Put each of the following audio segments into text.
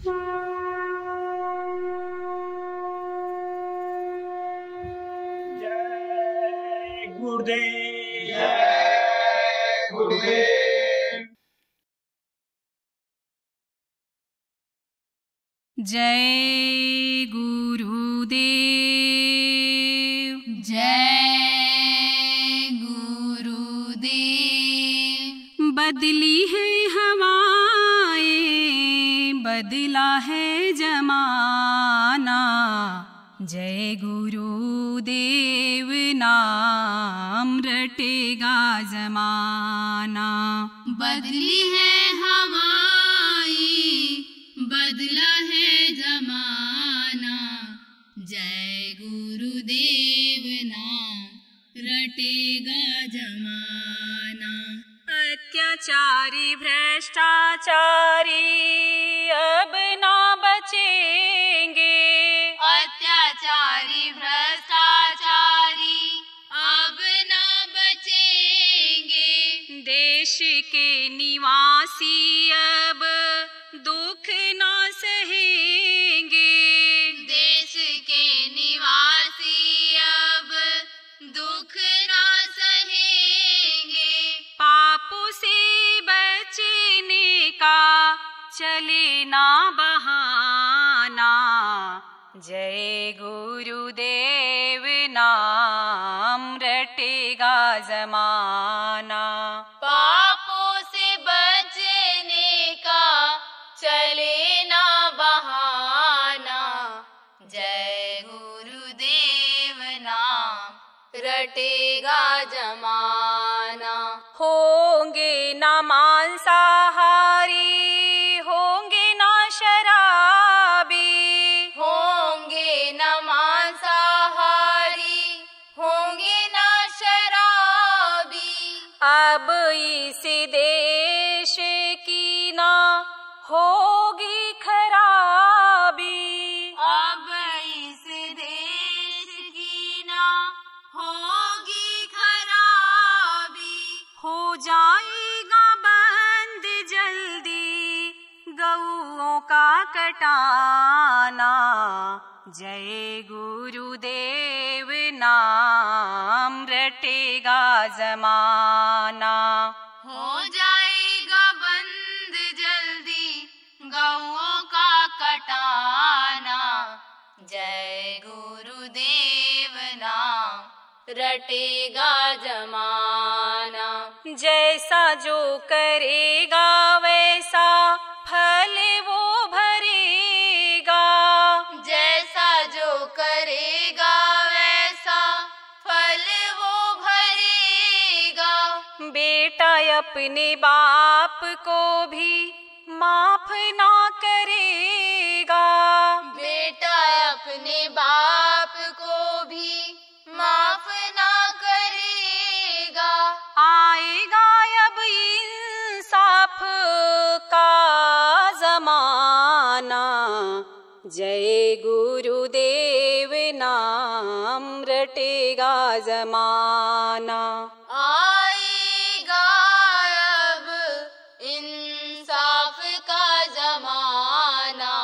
जय गुरुदेव। जय गुरुदेव। जय गुरुदेव। जय गुरुदेव। बदली है हवाएं, बदला है जमाना। जय गुरुदेव नाम रटेगा जमाना। बदली है हवाएं, बदला है जमाना। जय गुरुदेव नाम रटेगा जमाना। अत्याचारी भ्रष्टाचारी अब ना बचेंगे। अत्याचारी भ्रष्टाचारी अब न बचेंगे। देश के निवासी अब दुख ना सहेंगे। देश के निवासी अब दुख न सहेंगे। पापों से बचने का चले ना बहाना। जय गुरुदेव नाम रटेगा जमाना। पापों से बचने का चले ना बहाना। जय गुरुदेव नाम रटेगा जमाना। होंगे ना मांसाहारी, होंगे ना शराबी। होंगे न मांसाहारी, होंगे न शराबी। अब इस देश की ना होगी खराबी। अब इस देश की ना होगी खराबी। हो जाएगा बंद जल्दी गऊओं का कटाना। जय गुरुदेव नाम रटेगा जमाना। हो जाएगा बंद जल्दी गौओं का कटाना। जय गुरुदेव नाम रटेगा जमाना। जैसा जो करेगा वैसा फल वो भरेगा। जैसा जो करेगा वैसा फल वो भरेगा। बेटा अपने बाप को भी माफ ना करेगा। बेटा अपने बाप को भी माफ ना करेगा। आएगा अब इंसाफ का जमाना। जय गुरुदेव नाम रटेगा जमाना। आएगा अब इंसाफ का जमाना।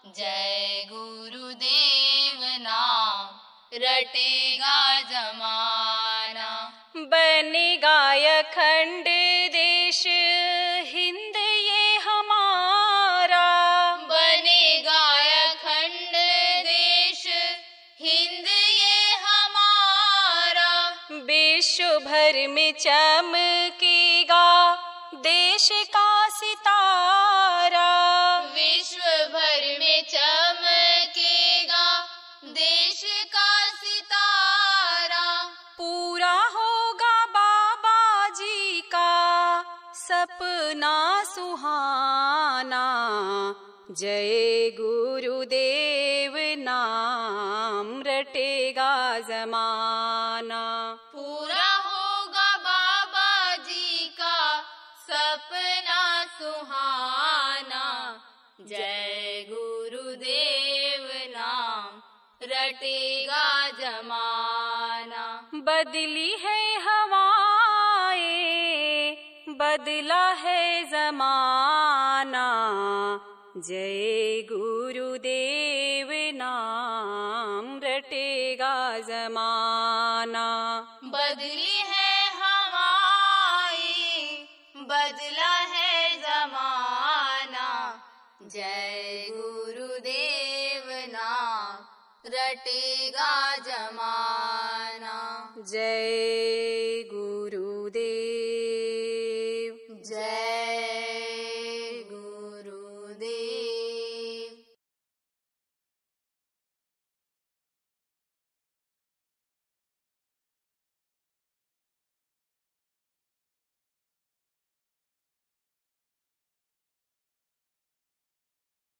जय गुरुदेव नाम रटेगा जमाना। बनेगा अखंड देश हिंद ये हमारा। बनेगा अखंड देश हिंद ये हमारा। विश्व भर में चमकेगा देश का सितारा। विश्व भर में चमकेगा देश का सितारा। पूरा होगा बाबा जी का सपना सुहाना। जय गुरुदेव नाम रटेगा जमाना। पूरा होगा बाबा जी का सपना सुहाना। जय गुरुदेव नाम रटेगा जमाना। बदली है हवाएं, बदला है जमाना। जय गुरुदेव नाम रटेगा जमाना। बदली है हवाएं, बदला है जमाना, जय गुरुदेव नाम रटेगा जमाना। जय गुरुदेव, जय गुरुदेव।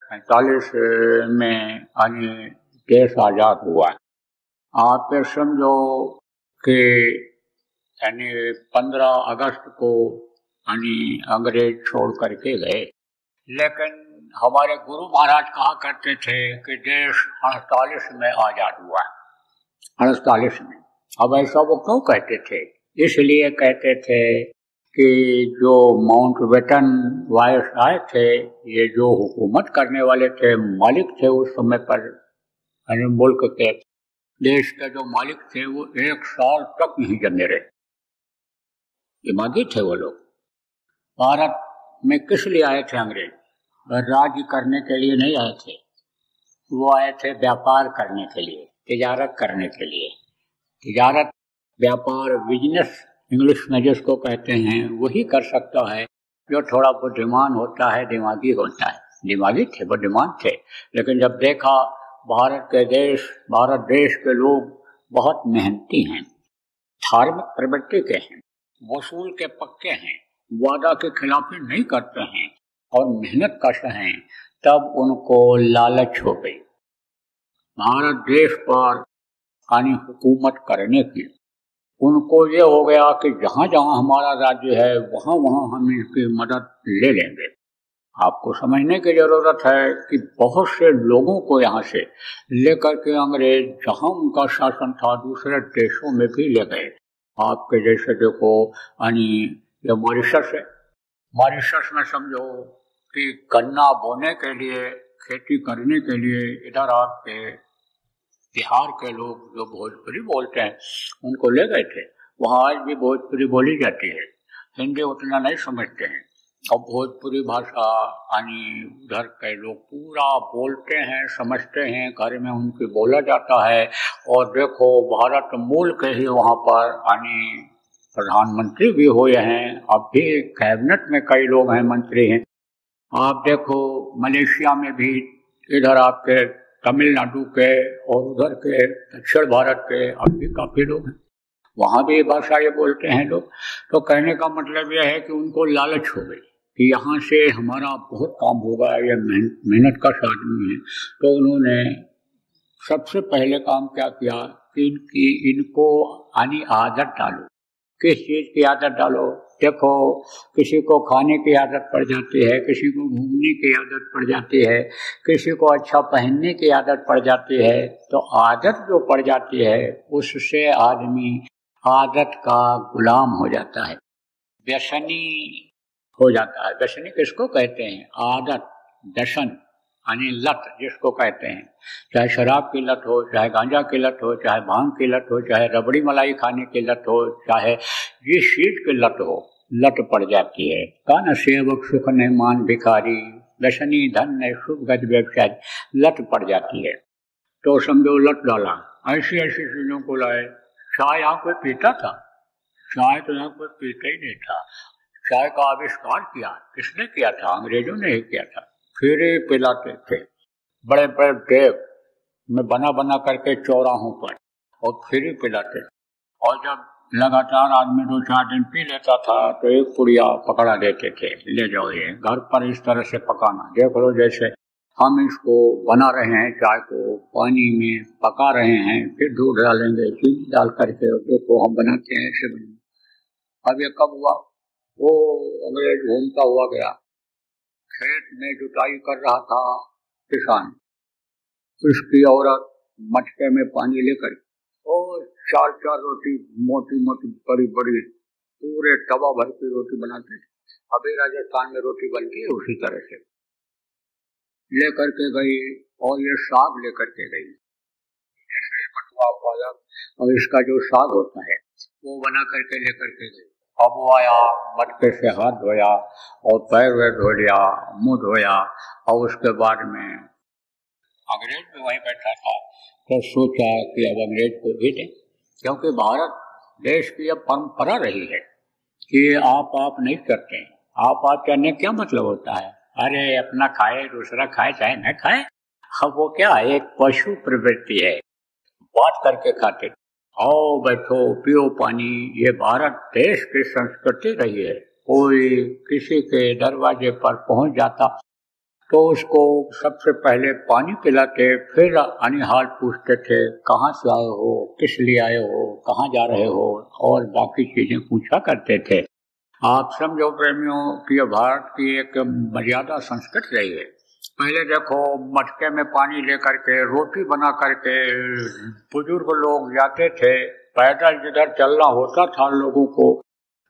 सैतालीस में देश आजाद हुआ। आप ये समझो कि 15 अगस्त को अंग्रेज छोड़ करके गए, लेकिन हमारे गुरु महाराज कहा करते थे कि देश 48 में आजाद हुआ। 48 में। अब ऐसा वो क्यों कहते थे? इसलिए कहते थे कि जो माउंटबेटन वायस आए थे, ये जो हुकूमत करने वाले थे, मालिक थे उस समय पर, मुल्क के, देश के जो मालिक थे, वो 1 साल तक नहीं जमे रहे। दिमागी थे वो लोग। भारत में किस लिए आए थे अंग्रेज? राज्य करने के लिए नहीं आए थे, वो आए थे व्यापार करने के लिए, तिजारत करने के लिए। तिजारत, व्यापार, बिजनेस इंग्लिश में जिसको कहते हैं, वही कर सकता है जो थोड़ा बुद्धिमान होता है, दिमागी होता है। दिमागी थे, बुद्धिमान थे। लेकिन जब देखा भारत देश के लोग बहुत मेहनती हैं, धार्मिक प्रवृत्ति के हैं, वसूल के पक्के हैं, वादा के खिलाफी नहीं करते हैं और मेहनत कश हैं, तब उनको लालच हो गई भारत देश पर हुकूमत करने की। उनको ये हो गया कि जहां जहां हमारा राज्य है वहां वहां हम इसकी मदद ले लेंगे। आपको समझने की जरूरत है कि बहुत से लोगों को यहाँ से लेकर के अंग्रेज जहां उनका शासन था दूसरे देशों में भी ले गए। आपके जैसे देखो ये मॉरिशस है। मॉरिशस में समझो कि गन्ना बोने के लिए, खेती करने के लिए इधर आपके बिहार के लोग जो भोजपुरी बोलते हैं उनको ले गए थे। वहाँ आज भी भोजपुरी बोली जाती है, हिंदी उतना नहीं समझते हैं और भोजपुरी भाषा उधर के लोग पूरा बोलते हैं, समझते हैं, घर में उनकी बोला जाता है। और देखो भारत मूल के ही वहाँ पर प्रधानमंत्री भी हुए हैं, अब भी कैबिनेट में कई लोग हैं, मंत्री हैं। आप देखो मलेशिया में भी, इधर आपके तमिलनाडु के और उधर के दक्षिण भारत के अब भी काफी लोग हैं, वहां भी भाषा ये बोलते हैं लोग। तो कहने का मतलब यह है कि उनको लालच हो गई कि यहाँ से हमारा बहुत काम होगा, ये मेहनत का आदमी है। तो उन्होंने सबसे पहले काम क्या किया कि इनको आदत डालो। किस चीज की आदत डालो? देखो, किसी को खाने की आदत पड़ जाती है, किसी को घूमने की आदत पड़ जाती है, किसी को अच्छा पहनने की आदत पड़ जाती है। तो आदत जो पड़ जाती है उससे आदमी आदत का गुलाम हो जाता है, व्यसनी हो जाता है। व्यसनी किसको कहते हैं? आदत, व्यसन लत जिसको कहते हैं। चाहे शराब की लत हो, चाहे गांजा की लत हो, चाहे भांग की लत हो, चाहे रबड़ी मलाई खाने की लत हो, चाहे जिस चीज की लत हो, लत पड़ जाती है। कान सेवक सुख ने मान भिखारी, व्यसनी धन ने शुभ गज व्यवसाय, लत पड़ जाती है। तो समझो लत डाला, ऐसी ऐसी चीजों को लाए। चाय यहाँ कोई पीता था? चाय तो यहाँ कोई पीता ही नहीं था। चाय का आविष्कार किया किसने किया था? अंग्रेजों ने ही किया था। फिर पिलाते थे बड़े बड़े डेग में बना करके चौराहों पर, और फिर पिलाते। और जब लगातार आदमी 2-4 दिन पी लेता था तो एक पुड़िया पकड़ा देते थे, ले जाओ ये घर पर इस तरह से पकाना। देख लो जैसे हम इसको बना रहे हैं, चाय को पानी में पका रहे हैं, फिर दूध डालेंगे, चीनी डाल करके, देखो हम बनाते हैं ऐसे बने। अब ये कब हुआ? वो अंग्रेज घूमता हुआ गया, खेत में जुताई कर रहा था किसान, उसकी औरत मटके में पानी लेकर और 4-4 रोटी, मोटी मोटी बड़ी बड़ी, पूरे तवा भर की रोटी बनाते थे। अभी राजस्थान में रोटी बनती है उसी तरह से। लेकर के गई और ये साग लेकर के गई, जैसे बटुआ पालक और इसका जो साग होता है वो बना करके लेकर के गई। अब वो आया, मटके से हाथ धोया और पैर वैर धो लिया, मुंह धोया, और उसके बाद में अंग्रेज भी वहीं बैठा था। तो सोचा कि अब अंग्रेज को भी दें, क्योंकि भारत देश की अब परंपरा रही है कि आप नहीं करते। आप करने क्या मतलब होता है? अरे अपना खाए दूसरा खाए चाहे न खाए, अब वो क्या एक पशु प्रवृत्ति है, बात करके खाते। आओ बैठो पियो पानी, ये भारत देश की संस्कृति रही है। कोई किसी के दरवाजे पर पहुंच जाता तो उसको सबसे पहले पानी पिलाते, फिर अनिहाल पूछते थे कहाँ से आए हो, किस लिए आए हो, कहाँ जा रहे हो, और बाकी चीजें पूछा करते थे। आप समझो प्रेमियों कि भारत की एक मर्यादा संस्कृति रही है। पहले देखो मटके में पानी लेकर के रोटी बना करके बुजुर्ग लोग जाते थे, पैदल जिधर चलना होता था लोगों को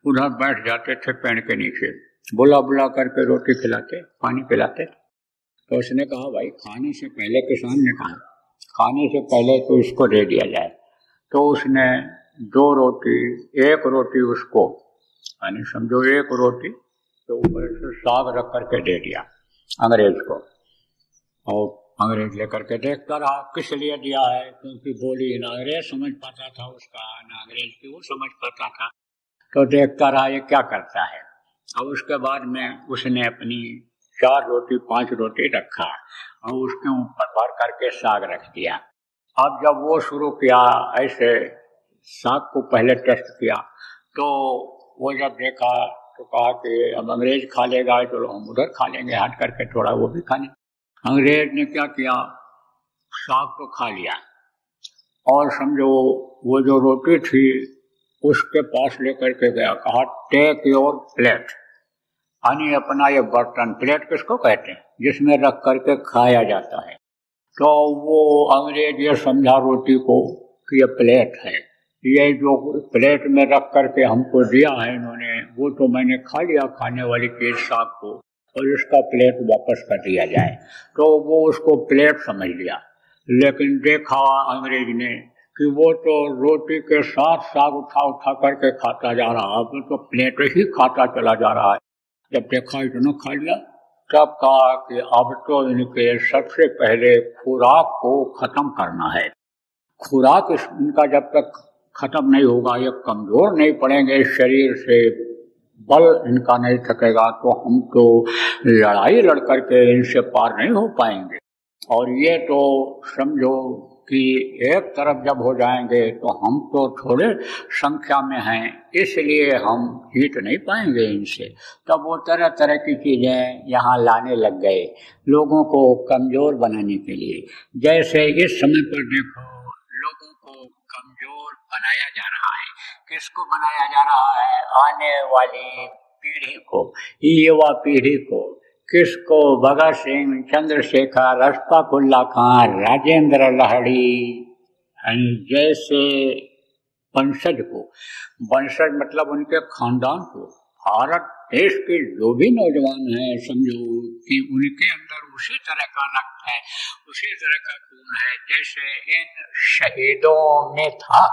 उधर बैठ जाते थे पेड़ के नीचे, बुला बुला करके रोटी खिलाते, पानी पिलाते। तो उसने कहा भाई खाने से पहले, किसान ने कहा खाने से पहले तो इसको दे दिया जाए। तो उसने 2 रोटी, 1 रोटी उसको, यानी समझो 1 रोटी तो ऊपर से साग रख करके दे दिया अंग्रेज को। और अंग्रेज लेकर के देखता रहा किस लिए दिया है, क्योंकि बोली ना अंग्रेज समझ पाता था उसका, ना अंग्रेज की वो समझ पाता था। तो देखता रहा ये क्या करता है। अब उसके बाद में उसने अपनी 4 रोटी 5 रोटी रखा और उसके ऊपर भर करके साग रख दिया। अब जब वो शुरू किया ऐसे साग को पहले टेस्ट किया, तो वो जब देखा तो कहा कि अब अंग्रेज खा लेगा, चलो हम उधर खा लेंगे, हट करके थोड़ा वो भी खा लें। अंग्रेज ने क्या किया, साग तो खा लिया और समझो वो जो रोटी थी उसके पास लेकर के गया, कहा टेक योर प्लेट, यानी अपना ये बर्तन। प्लेट किसको कहते हैं? जिसमें रख करके खाया जाता है। तो वो अंग्रेज ये समझा रोटी को कि ये प्लेट है, ये जो प्लेट में रख करके हमको दिया है इन्होंने, वो तो मैंने खा लिया खाने वाली चीज साग को, और इसका प्लेट वापस कर दिया जाए। तो वो उसको प्लेट समझ लिया। लेकिन देखा अंग्रेज ने कि वो तो रोटी के साथ साग उठा उठा करके खाता जा रहा है, वो तो प्लेट ही खाता चला जा रहा है। जब देखा इतना खा लिया, तब कहा कि अब तो इनके सबसे पहले खुराक को खत्म करना है। खुराक इनका जब तक खत्म नहीं होगा, ये कमजोर नहीं पड़ेंगे, शरीर से बल इनका नहीं थकेगा, तो हम तो लड़ाई लड़ करके इनसे पार नहीं हो पाएंगे। और ये तो समझो कि एक तरफ जब हो जाएंगे तो हम तो थोड़े संख्या में हैं, इसलिए हम जीत नहीं पाएंगे इनसे। तब वो तरह तरह की चीजें यहाँ लाने लग गए लोगों को कमजोर बनाने के लिए। जैसे इस समय पर देखो लोगों को कमजोर बनाया जा रहा है। किसको बनाया जा रहा है? आने वाली पीढ़ी को, युवा पीढ़ी को। किसको? भगत सिंह, चंद्रशेखर, अशफाकुल्ला खान, राजेंद्र लाहिड़ी जैसे वंशज को। वंशज मतलब उनके खानदान को। भारत देश के जो भी नौजवान हैं समझो कि उनके अंदर उसी तरह का रक्त है, उसी तरह का खून है जैसे इन शहीदों में था।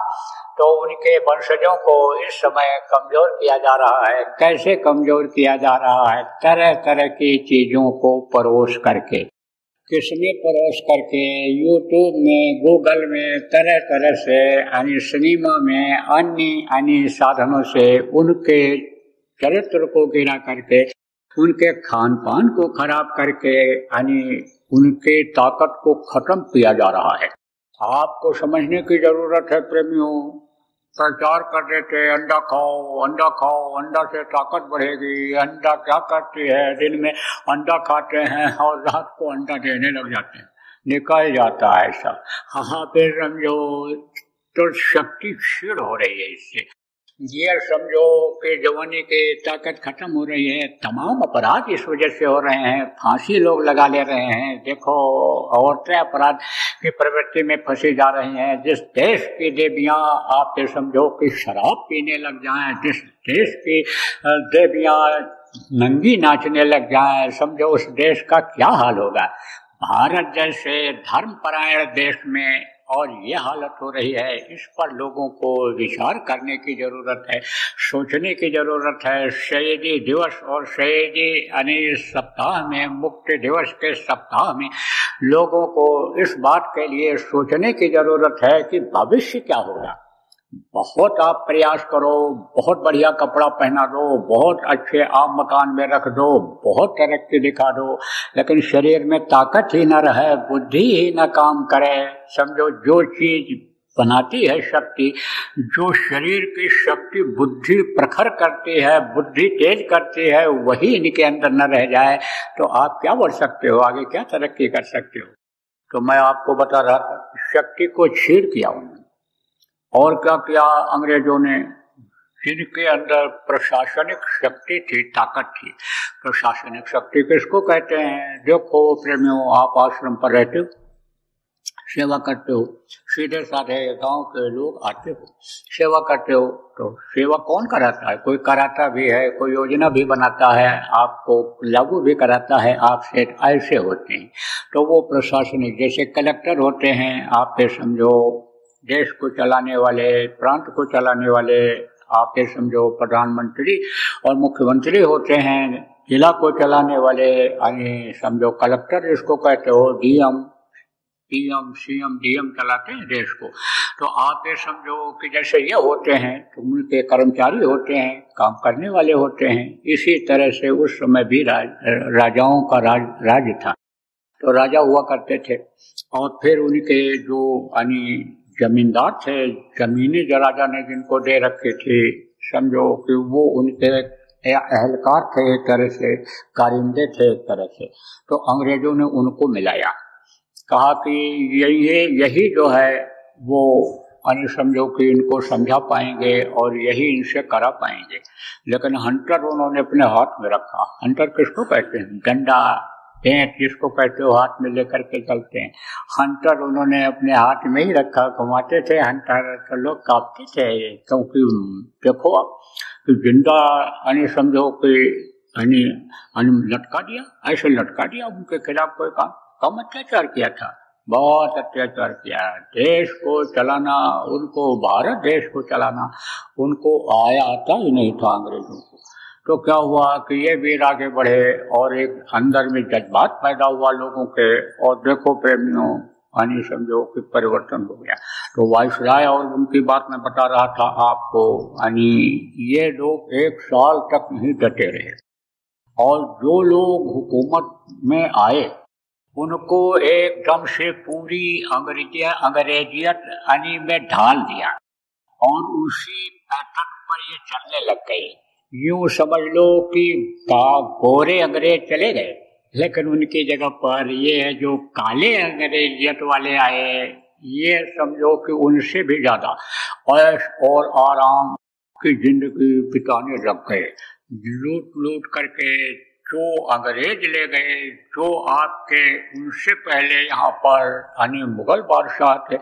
तो उनके वंशजों को इस समय कमजोर किया जा रहा है। कैसे कमजोर किया जा रहा है? तरह तरह की चीजों को परोस करके। किसमें परोस करके? यूट्यूब में, गूगल में, तरह तरह से, यानी सिनेमा में, अन्य साधनों से उनके चरित्र को गिरा करके, उनके खान पान को खराब करके, यानी उनके ताकत को खत्म किया जा रहा है। आपको समझने की जरूरत है प्रेमियों। प्रचार कर देते अंडा खाओ, अंडा खाओ, अंडा से ताकत बढ़ेगी। अंडा क्या करती है? दिन में अंडा खाते हैं और रात को अंडा देने लग जाते हैं, निकल जाता है ऐसा। हाँ फिर समझो तो शक्ति क्षीण हो रही है इससे। ये समझो कि जवानी की ताकत खत्म हो रही है। तमाम अपराध इस वजह से हो रहे हैं। फांसी लोग लगा ले रहे हैं। देखो औरतें अपराध की प्रवृत्ति में फंसी जा रही हैं। जिस देश की देवियां आप ये समझो कि शराब पीने लग जाएं, जिस देश की देवियां नंगी नाचने लग जाए, समझो उस देश का क्या हाल होगा। भारत जैसे धर्मपरायण देश में और ये हालत हो रही है, इस पर लोगों को विचार करने की जरूरत है, सोचने की जरूरत है। शहीदी दिवस और शहीदी यानी सप्ताह में, मुक्ति दिवस के सप्ताह में लोगों को इस बात के लिए सोचने की जरूरत है कि भविष्य क्या होगा। बहुत आप प्रयास करो, बहुत बढ़िया कपड़ा पहना दो, बहुत अच्छे आप मकान में रख दो, बहुत तरक्की दिखा दो, लेकिन शरीर में ताकत ही न रहे, बुद्धि ही न काम करे। समझो जो चीज बनाती है शक्ति, जो शरीर की शक्ति बुद्धि प्रखर करती है, बुद्धि तेज करती है, वही इनके अंदर न रह जाए तो आप क्या बढ़ सकते हो, आगे क्या तरक्की कर सकते हो। तो मैं आपको बता रहा था, शक्ति को छीड़ किया उन्होंने। और क्या किया अंग्रेजों ने, जिनके अंदर प्रशासनिक शक्ति थी, ताकत थी। प्रशासनिक शक्ति किसको कहते हैं? देखो प्रेमियों, आप आश्रम पर रहते हो, सेवा करते हो, सीधे साधे गांव के लोग आते हो, सेवा करते हो, तो सेवा कौन कराता है? कोई कराता भी है, कोई योजना भी बनाता है, आपको लागू भी कराता है, आपसे ऐसे होते हैं। तो वो प्रशासनिक, जैसे कलेक्टर होते हैं, आप ये समझो देश को चलाने वाले, प्रांत को चलाने वाले, आप ये समझो प्रधानमंत्री और मुख्यमंत्री होते हैं, जिला को चलाने वाले यानी समझो कलेक्टर जिसको कहते हो, डीएम, पीएम, सीएम, डीएम चलाते हैं देश को। तो आप ये समझो कि जैसे ये होते हैं तो उनके कर्मचारी होते हैं, काम करने वाले होते हैं। इसी तरह से उस समय भी राजाओं का राज था। तो राजा हुआ करते थे और फिर उनके जो यानी जमींदार थे, जमीनें जो राजा ने जिनको दे रखी थी, समझो कि वो उनके एहलकार थे, एक तरह से कारिंदे थे एक तरह से। तो अंग्रेजों ने उनको मिलाया, कहा कि यही जो है वो यानी समझो कि इनको समझा पाएंगे और यही इनसे करा पाएंगे। लेकिन हंटर उन्होंने अपने हाथ में रखा। हंटर किसको कहते हैं? डंडा, पेंट जिसको कहते हो, हाथ में लेकर के चलते हैं। हंटर उन्होंने अपने हाथ में ही रखा, घुमाते थे हंटर, तो लोग कांपते थे, क्योंकि देखो आप कि जिंदा यानी समझो कि यानी लटका दिया, ऐसे लटका दिया। उनके खिलाफ कोई काम कम अत्याचार किया था, बहुत अत्याचार किया। देश को चलाना उनको, भारत देश को चलाना उनको आता ही नहीं था अंग्रेजों को। तो क्या हुआ कि ये भी आगे बढ़े और एक अंदर में जज्बात पैदा हुआ लोगों के, और देखो प्रेमियों यानी समझो कि परिवर्तन हो गया। तो वायसराय और उनकी बात मैं बता रहा था आपको, यानी ये लोग 1 साल तक नहीं डटे रहे और जो लोग हुकूमत में आए उनको एकदम से पूरी अंग्रेजियत यानी में ढाल दिया और उसी पैटर्न पर ये चलने लग गई। यूं समझ लो कि गोरे अंग्रेज चले गए, लेकिन उनकी जगह पर ये जो काले अंग्रेजियत वाले आए, ये समझो कि उनसे भी ज्यादा ऐश और आराम की जिंदगी बिताने लग गए। लूट लूट करके जो अंग्रेज ले गए, जो आपके उनसे पहले यहाँ पर यानी मुगल बादशाह थे,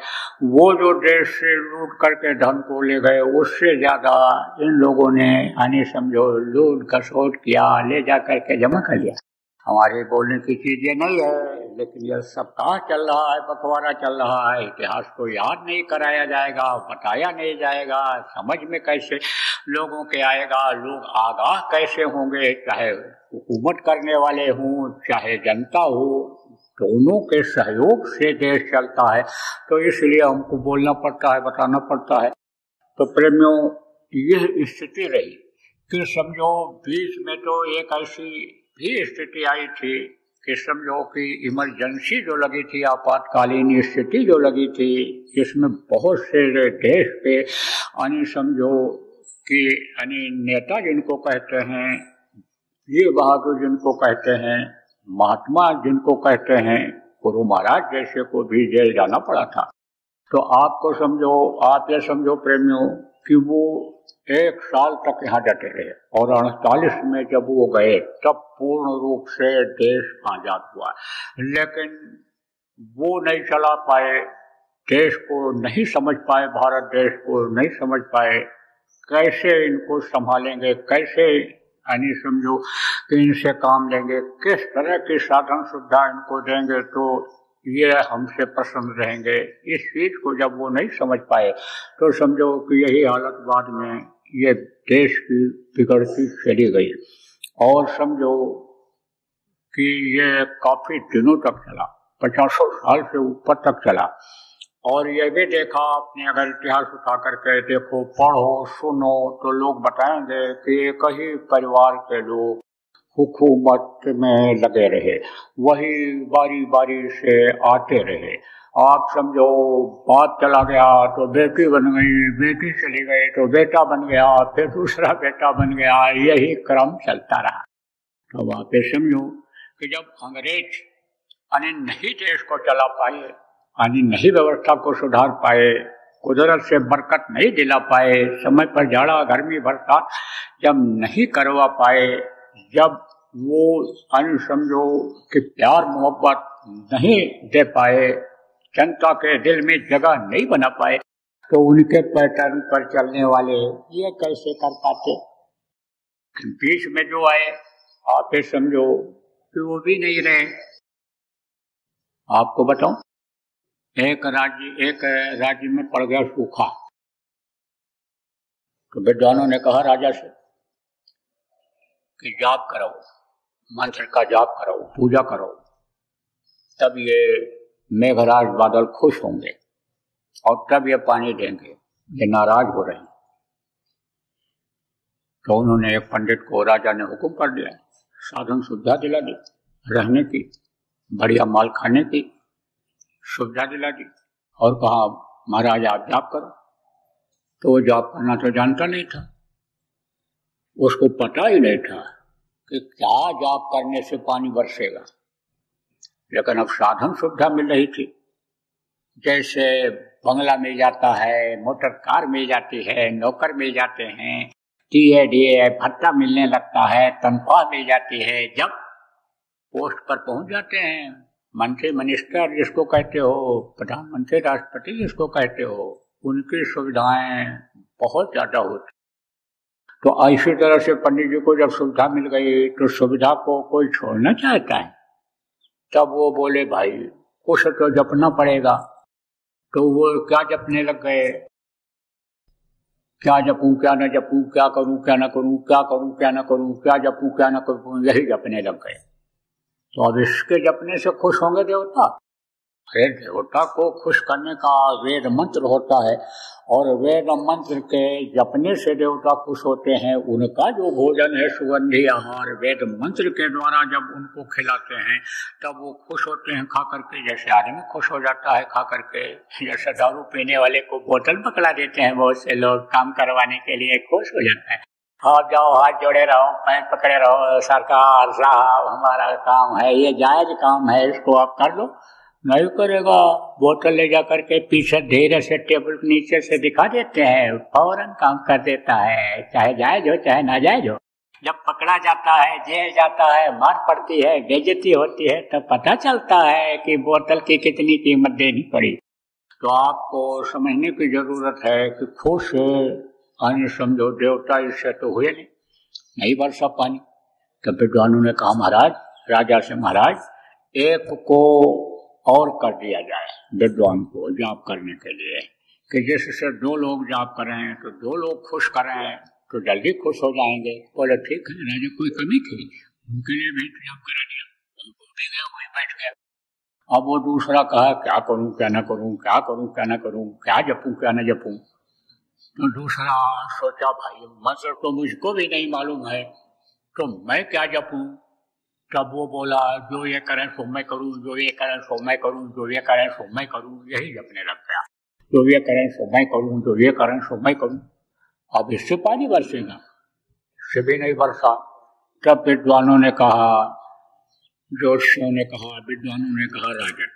वो जो देश से लूट करके धन को ले गए, उससे ज्यादा इन लोगों ने यानी समझो लूट खसोट किया, ले जा करके जमा कर लिया। हमारे बोलने की चीज ये नहीं है, लेकिन यह सप्ताह चल रहा है, पखवाड़ा चल रहा है। इतिहास को याद नहीं कराया जाएगा, बताया नहीं जाएगा, समझ में कैसे लोगों के आएगा, लोग आगाह कैसे होंगे, चाहे हुकूमत करने वाले हों चाहे जनता हो, दोनों के सहयोग से देश चलता है। तो इसलिए हमको बोलना पड़ता है, बताना पड़ता है। तो प्रेमियों, यह स्थिति रही कि समझो बीच में तो एक ऐसी भी स्थिति आई थी कि समझो कि इमरजेंसी जो लगी थी, आपातकालीन स्थिति जो लगी थी, जिसमें बहुत से देश के यानी समझो कि यानी नेता जिनको कहते हैं, वीर बहादुर जिनको कहते हैं, महात्मा जिनको कहते हैं, गुरु महाराज जैसे को भी जेल जाना पड़ा था। तो आपको समझो, आप ये समझो प्रेमियों कि वो 1 साल तक यहाँ डटे रहे और 48 में जब वो गए तब पूर्ण रूप से देश आजाद हुआ। लेकिन वो नहीं चला पाए, देश को नहीं समझ पाए, भारत देश को नहीं समझ पाए, कैसे इनको संभालेंगे, कैसे यानी समझो कि इनसे काम लेंगे, किस तरह की साधन सुविधा इनको देंगे तो ये हमसे प्रसन्न रहेंगे। इस चीज को जब वो नहीं समझ पाए तो समझो कि यही हालत बाद में ये देश की बिगड़ती चली गई। और समझो कि ये काफी दिनों तक चला, 50 साल से ऊपर तक चला। और ये भी देखा आपने, अगर इतिहास उठा करके देखो, पढ़ो, सुनो, तो लोग बताएंगे कि एक ही परिवार के लोग हुकूमत में लगे रहे, वही बारी बारी से आते रहे। आप समझो बाप चला गया तो बेटी बन गई, बेटी चली गई तो बेटा बन गया, फिर दूसरा बेटा बन गया, यही क्रम चलता रहा। तो आप ये समझो कि जब अंग्रेज यानी नहीं देश को चला पाए, यानी नहीं व्यवस्था को सुधार पाए, कुदरत से बरकत नहीं दिला पाए, समय पर जाड़ा गर्मी बरसात जब नहीं करवा पाए, जब वो यानी समझो कि प्यार मोहब्बत नहीं दे पाए, जनता के दिल में जगह नहीं बना पाए, तो उनके पैटर्न पर चलने वाले ये कैसे कर पाते। बीच में जो आए आप ये समझो कि वो भी नहीं रहे। आपको बताऊं, एक राज्य में पड़ गया सूखा, तो विद्वानों ने कहा राजा से कि जाप करो, मंत्र का जाप करो, पूजा करो, तब ये मेघराज बादल खुश होंगे और तब ये पानी देंगे, ये नाराज हो रहे हैं। तो उन्होंने एक पंडित को राजा ने हुक्म कर दिया, साधन सुविधा दिला दी, रहने की, बढ़िया माल खाने की सुविधा दिला दी, और कहा महाराज आप जाप करो। तो वो जाप करना तो जानता नहीं था, उसको पता ही नहीं था कि क्या जाप करने से पानी बरसेगा। लेकिन अब साधन सुविधा मिल रही थी, जैसे बंगला मिल जाता है, मोटर कार मिल जाती है, नौकर मिल जाते हैं, टीए भत्ता मिलने लगता है, तनख्वाह मिल जाती है। जब पोस्ट पर पहुंच जाते हैं, मंत्री मिनिस्टर जिसको कहते हो, प्रधानमंत्री राष्ट्रपति जिसको कहते हो, उनकी सुविधाएं बहुत ज्यादा होती। तो इसी तरह से पंडित जी को जब सुविधा मिल गई तो सुविधा को कोई छोड़ना चाहता है। तब वो बोले भाई कुछ तो जपना पड़ेगा। तो वो क्या जपने लग गए, क्या जपूं क्या न जपूं, क्या करूं क्या न करूं, क्या करूं क्या न करूं, क्या जपूं क्या न करूं, यही जपने लग गए। तो अब इसके जपने से खुश होंगे देवता? अरे देवता को खुश करने का वेद मंत्र होता है, और वेद मंत्र के जपने से देवता खुश होते हैं। उनका जो भोजन है सुगंधी आहार, वेद मंत्र के द्वारा जब उनको खिलाते हैं तब वो खुश होते हैं खा करके, जैसे आदमी खुश हो जाता है खा करके। जैसे दारू पीने वाले को बोतल पकड़ा देते हैं बहुत से लोग, काम करवाने के लिए खुश हो जाता है। आप जाओ, हाथ जोड़े रहो, पैर पकड़े रहो, सरकार साहब हमारा काम है, ये जायज काम है, इसको आप कर लो। नहीं करेगा, बोतल ले जा करके पीछे धीरे से टेबल नीचे से दिखा देते हैं, फौरन काम कर देता है, चाहे जायज हो चाहे नाजायज हो। जब पकड़ा जाता है, जेल जाता है, मार पड़ती है, बेइज्जती होती है, तब पता चलता है कि बोतल की कितनी कीमत देनी पड़ी। तो आपको समझने की जरूरत है कि खुश आने समझो देवता इससे तो हुए नहीं बरसा पानी। तब विद्वानों ने कहा महाराज, राजा से महाराज एक को और कर दिया जाए, विद्वान को जाप करने के लिए, कि जिससे 2 लोग जाप करें तो 2 लोग खुश करें तो जल्दी खुश हो जाएंगे। बोले ठीक है राजा, कोई कमी थी, उनके लिए भी जाप करा दिया, उनको भी गया, वही बैठ गया। अब वो दूसरा कहा क्या करूं क्या न करूं, क्या करूं क्या न करूं, क्या जपूं क्या न जपूं। तो दूसरा सोचा भाई मंत्र तो मुझको भी नहीं मालूम है, तो मैं क्या जपूं। तब वो बोला जो ये करें सो मैं करूं, जो ये करें सो मैं करूं, जो ये करें सो मैं करूं, यही जपने लग गया। जो ये करें सो मैं करूं, जो ये करें सो मैं करूं। अब इससे पानी बरसेगा, इससे भी नहीं बरसा। तब विद्वानों ने कहा, ज्योतिषियों ने कहा, विद्वानों ने कहा राजन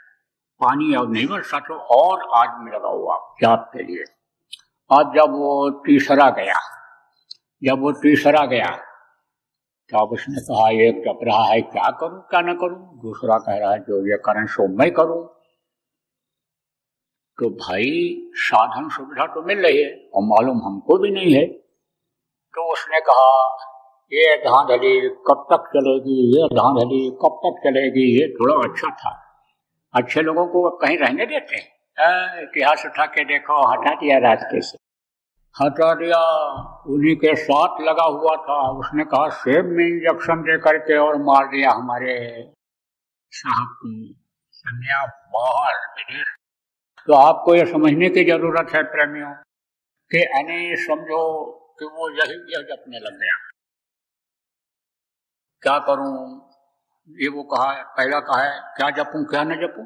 पानी अब नहीं बरसा तो और आदमी लगाओ आप जाप के लिए। अब जब वो तीसरा गया तो अब उसने कहा एक जप रहा है क्या करूं क्या न करूं, दूसरा कह रहा है जो ये करें सो मैं करूं। तो भाई साधन सुविधा तो मिल रही है और मालूम हमको भी नहीं है। तो उसने कहा ये धांधली कब तक चलेगी, ये धांधली कब तक चलेगी। ये थोड़ा अच्छा था, अच्छे लोगों को कहीं रहने देते हैं। इतिहास उठा के देखो, हटा दिया रास्ते से, हटा दिया। उन्हीं के साथ लगा हुआ था, उसने कहा सेब में इंजेक्शन दे करके और मार दिया हमारे साहब को, सन्यास बाहर विदेश। तो आपको ये समझने की जरूरत है प्रेमियों कि यानी समझो कि वो यही जपने लग गया। क्या करूं, ये वो कहा, पहला कहा है क्या जपूं क्या न जपूं,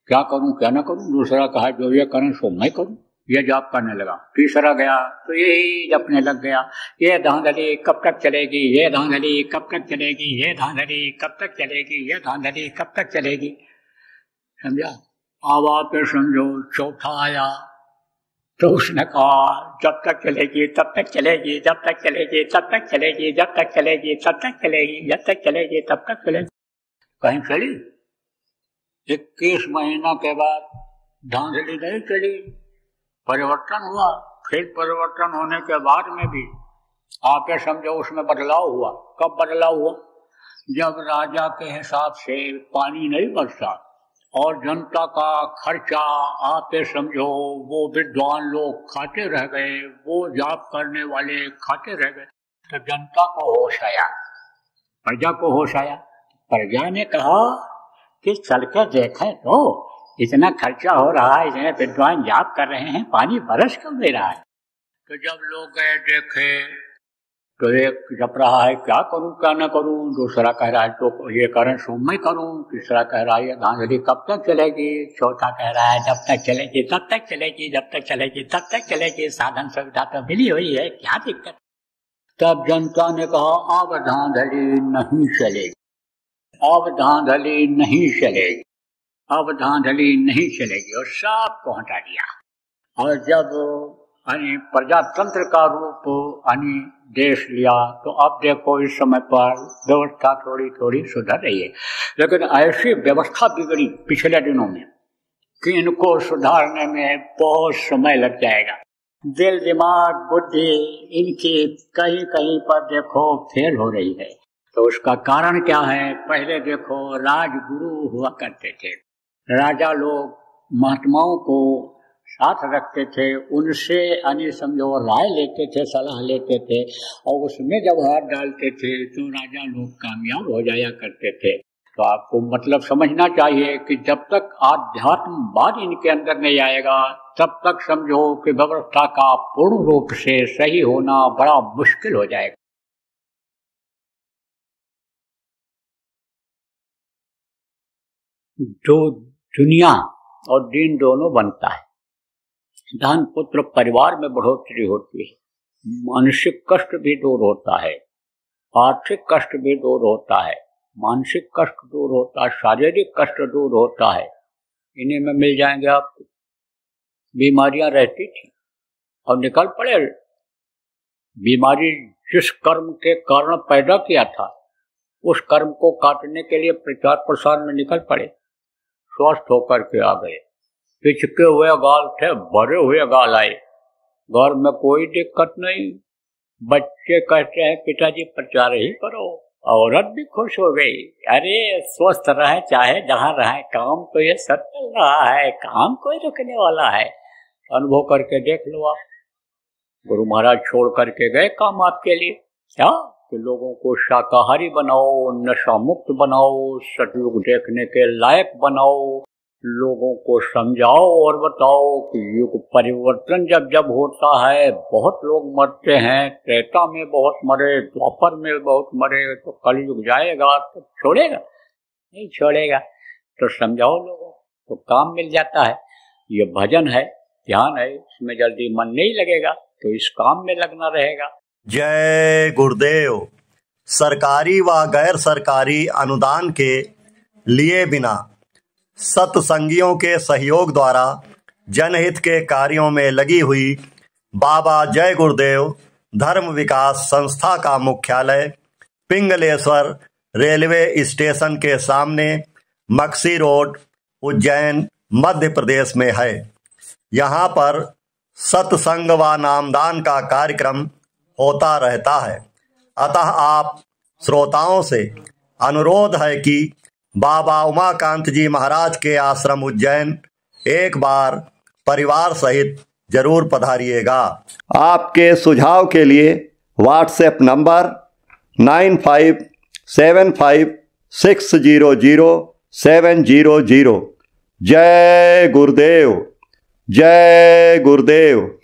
क्या करूं क्या न करूं। दूसरा कहा जो ये करें सो मैं करूं, ये जाप करने लगा। तीसरा गया तो यही जपने लग गया। ये धांधली कब तक चलेगी, ये धांधली कब तक चलेगी, ये धांधली कब तक चलेगी, ये धांधली कब तक चलेगी। समझा। अब आप समझो चौथा आया तो उसने कहा जब तक चलेगी तब तक चलेगी, जब तक चलेगी तब तक चलेगी, जब तक चलेगी तब तक चलेगी, जब तक चलेगी तब तक चलेगी। कहीं चली? 21 महीना के बाद धांधली नहीं चली, परिवर्तन हुआ। फिर परिवर्तन होने के बाद में भी आप समझो उसमें बदलाव हुआ। कब बदलाव हुआ? जब राजा के हिसाब से पानी नहीं बरसा और जनता का खर्चा आप समझो वो विद्वान लोग खाते रह गए, वो जाप करने वाले खाते रह गए, तो जनता को होश आया, प्रजा को होश आया। प्रजा ने कहा कि चल के देखें तो इतना खर्चा हो रहा है, इतने विद्वान जाप कर रहे हैं, पानी बरस क्यों दे रहा है। तो जब लोग गए देखे तो एक जप रहा है क्या करूं क्या न करूं, दूसरा कह रहा है तो ये करें सो मैं करूं, तीसरा कह रहा है ये धांधली कब तक चलेगी, चौथा कह रहा है जब तक चलेगी तब तक चलेगी, जब तक चलेगी तब तक चलेगी, साधन सुविधा तो मिली हुई है, क्या दिक्कत। तब जनता ने कहा अब धांधली नहीं चलेगी, अब धांधली नहीं चलेगी, अब धांधली नहीं चलेगी, और सबको हटा दिया। और जब प्रजातंत्र का रूप देश लिया तो अब देखो इस समय पर व्यवस्था थोड़ी थोड़ी सुधर रही है। लेकिन ऐसी व्यवस्था बिगड़ी पिछले दिनों में कि इनको सुधारने में बहुत समय लग जाएगा। दिल दिमाग बुद्धि इनकी कहीं कहीं पर देखो फेल हो रही है। तो उसका कारण क्या है? पहले देखो राजगुरु हुआ करते थे, राजा लोग महात्माओं को साथ रखते थे, उनसे समझो राय लेते थे, सलाह लेते थे, और उसमें जब हाथ डालते थे तो राजा लोग कामयाब हो जाया करते थे। तो आपको मतलब समझना चाहिए कि जब तक आध्यात्मवाद इनके अंदर नहीं आएगा तब तक समझो कि व्यवस्था का पूर्ण रूप से सही होना बड़ा मुश्किल हो जाएगा। जो दुनिया और दीन दोनों बनता है, धन पुत्र परिवार में बढ़ोतरी होती है, मानसिक कष्ट भी दूर होता है, आर्थिक कष्ट भी दूर होता है, मानसिक कष्ट दूर होता है, शारीरिक कष्ट दूर होता है। इन्हीं में मिल जाएंगे आपको। बीमारियां रहती थी और निकल पड़े। बीमारी जिस कर्म के कारण पैदा किया था उस कर्म को काटने के लिए प्रचार प्रसार में निकल पड़े, स्वस्थ होकर के आ गए। पिचके हुए गाल थे, भरे हुए गाल आए, घर में कोई दिक्कत नहीं। बच्चे कहते हैं पिताजी प्रचार ही करो, औरत भी खुश हो गई, अरे स्वस्थ रहे चाहे जहाँ रहे, काम तो ये सब चल रहा है, काम कोई रुकने वाला है। अनुभव करके देख लो आप। गुरु महाराज छोड़ करके गए काम आपके लिए, क्या कि लोगों को शाकाहारी बनाओ, नशा मुक्त बनाओ, सतयुग देखने के लायक बनाओ, लोगों को समझाओ और बताओ कि युग परिवर्तन जब जब होता है बहुत लोग मरते हैं, त्रेता में बहुत मरे, द्वापर में बहुत मरे, तो कलयुग जाएगा तो छोड़ेगा नहीं, छोड़ेगा तो समझाओ लोगों तो काम मिल जाता है। ये भजन है, ध्यान है, इसमें जल्दी मन नहीं लगेगा तो इस काम में लगना रहेगा। जय गुरुदेव। सरकारी व गैर सरकारी अनुदान के लिए बिना सत्संगियों के सहयोग द्वारा जनहित के कार्यों में लगी हुई बाबा जय गुरुदेव धर्म विकास संस्था का मुख्यालय पिंगलेश्वर रेलवे स्टेशन के सामने मक्सी रोड, उज्जैन, मध्य प्रदेश में है। यहाँ पर सत्संग व नामदान का कार्यक्रम होता रहता है। अतः आप श्रोताओं से अनुरोध है कि बाबा उमाकांत जी महाराज के आश्रम उज्जैन एक बार परिवार सहित जरूर पधारिएगा। आपके सुझाव के लिए व्हाट्सएप नंबर 9575600700। जय गुरुदेव, जय गुरुदेव।